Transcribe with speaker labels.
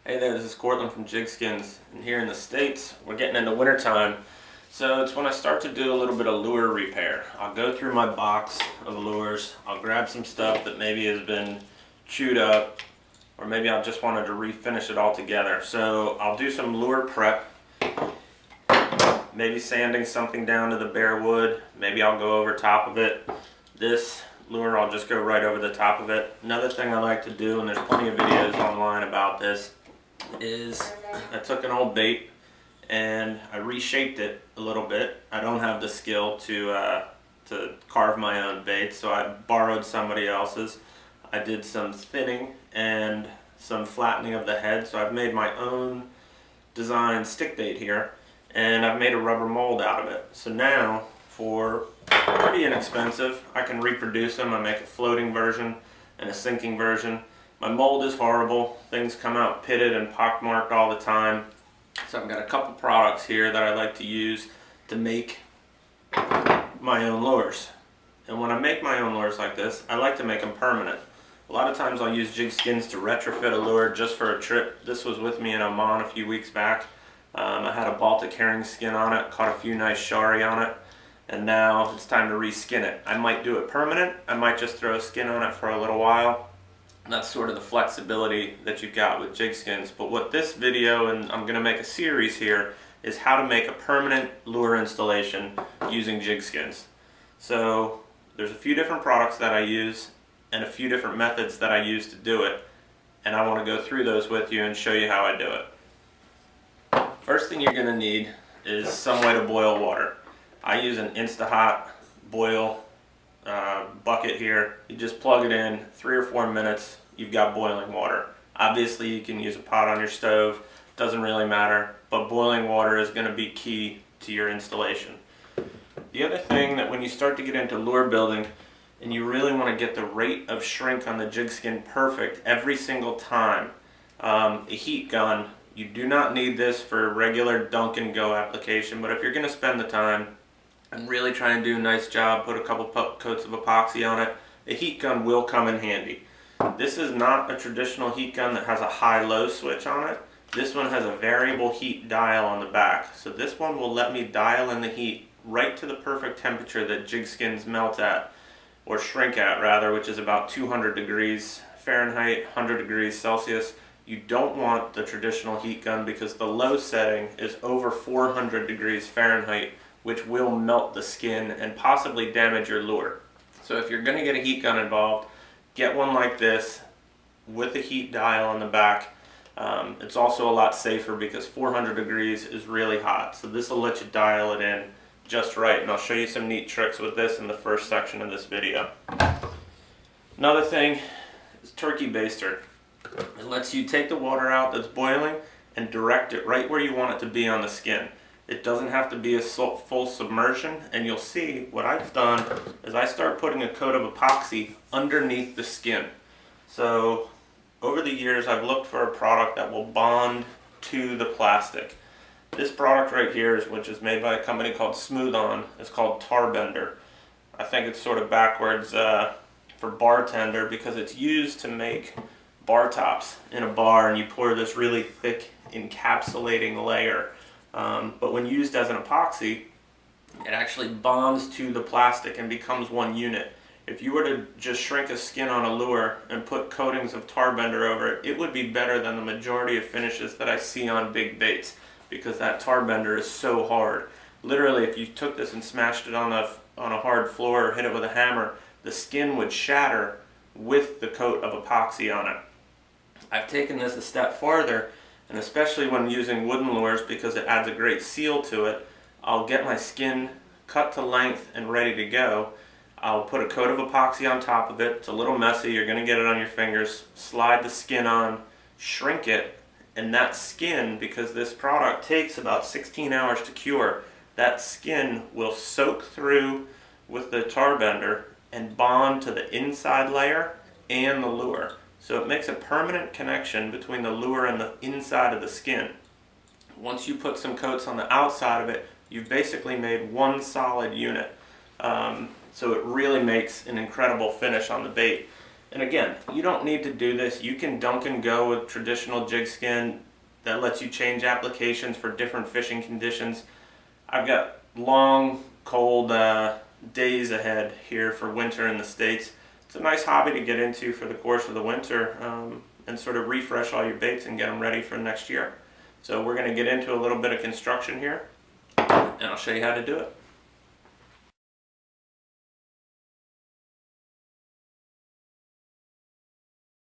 Speaker 1: Hey there, this is Cortland from JigSkinz, and here in the States, we're getting into wintertime, so it's when I start to do a little bit of lure repair. I'll go through my box of lures, I'll grab some stuff that maybe has been chewed up, or maybe I just wanted to refinish it all together. So I'll do some lure prep, maybe sanding something down to the bare wood, maybe I'll go over top of it. This lure, I'll just go right over the top of it. Another thing I like to do, and there's plenty of videos online about this, is I took an old bait and I reshaped it a little bit. I don't have the skill to carve my own bait, so I borrowed somebody else's. I did some thinning and some flattening of the head, so I've made my own design stick bait here, and I've made a rubber mold out of it. So now, for pretty inexpensive, I can reproduce them. I make a floating version and a sinking version. My mold is horrible. Things come out pitted and pockmarked all the time. So I've got a couple products here that I like to use to make my own lures. And when I make my own lures like this, I like to make them permanent. A lot of times I'll use JigSkinz to retrofit a lure just for a trip. This was with me in Oman a few weeks back. I had a Baltic herring skin on it, caught a few nice shari on it, and now it's time to reskin it. I might do it permanent, I might just throw a skin on it for a little while. That's sort of the flexibility that you've got with JigSkinz. But what this video, and I'm going to make a series here, is how to make a permanent lure installation using JigSkinz. So there's a few different products that I use and a few different methods that I use to do it, and I want to go through those with you and show you how I do it. First thing you're going to need is some way to boil water. I use an Insta-Hot boil bucket here. You just plug it in, 3 or 4 minutes, you've got boiling water. Obviously you can use a pot on your stove, doesn't really matter, but boiling water is going to be key to your installation. The other thing, that when you start to get into lure building and you really want to get the rate of shrink on the jig skin perfect every single time, a heat gun. You do not need this for a regular dunk and go application, but if you're going to spend the time and really try and do a nice job, put a couple coats of epoxy on it, a heat gun will come in handy. This is not a traditional heat gun that has a high-low switch on it. This one has a variable heat dial on the back. So this one will let me dial in the heat right to the perfect temperature that JigSkinz melt at, or shrink at rather, which is about 200 degrees Fahrenheit, 100 degrees Celsius. You don't want the traditional heat gun because the low setting is over 400 degrees Fahrenheit, which will melt the skin and possibly damage your lure. So if you're going to get a heat gun involved, get one like this with a heat dial on the back. It's also a lot safer because 400 degrees is really hot. So this will let you dial it in just right, and I'll show you some neat tricks with this in the first section of this video. Another thing is turkey baster. It lets you take the water out that's boiling and direct it right where you want it to be on the skin. It doesn't have to be a full submersion, and you'll see what I've done is I start putting a coat of epoxy underneath the skin. So over the years I've looked for a product that will bond to the plastic. This product right here, which is made by a company called Smooth On, is called Tar Bender. I think it's sort of backwards for bartender because it's used to make bar tops in a bar, and you pour this really thick encapsulating layer. But when used as an epoxy, it actually bonds to the plastic and becomes one unit. If you were to just shrink a skin on a lure and put coatings of Tar Bender over it, it would be better than the majority of finishes that I see on big baits, because that Tar Bender is so hard. Literally, if you took this and smashed it on a hard floor or hit it with a hammer, the skin would shatter with the coat of epoxy on it. I've taken this a step farther, and especially when using wooden lures, because it adds a great seal to it, I'll get my skin cut to length and ready to go. I'll put a coat of epoxy on top of it. It's a little messy, you're going to get it on your fingers. Slide the skin on, shrink it, and that skin, because this product takes about 16 hours to cure, that skin will soak through with the Tar Bender and bond to the inside layer and the lure. So it makes a permanent connection between the lure and the inside of the skin. Once you put some coats on the outside of it, you've basically made one solid unit. So it really makes an incredible finish on the bait. And again, you don't need to do this. You can dunk and go with traditional JigSkin that lets you change applications for different fishing conditions. I've got long, cold days ahead here for winter in the States. It's a nice hobby to get into for the course of the winter and sort of refresh all your baits and get them ready for next year. So we're going to get into a little bit of construction here, and I'll show you how to do it.